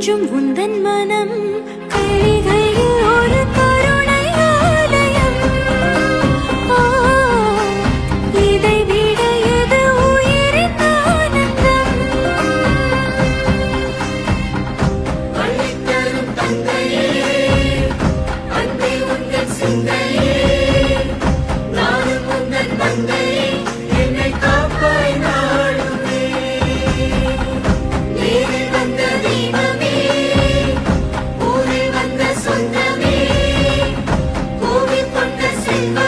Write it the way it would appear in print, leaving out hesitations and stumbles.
கொஞ்சம் உந்தன் மனம் கைகளில் ஒரு கருணை ஆலயம். இதை விட எது உயிரின் ஆனந்தம். அள்ளித்தரும் தந்தையே, அன்பே உந்தன் சிந்தையே, நானும் உந்தன் தந்தையே, என்னை காப்பாய் நாளுமே. நேரில் வந்த தெய்வமே, ஊரில் வந்த சொந்தமே, கோவில் கொண்ட செல்வமே.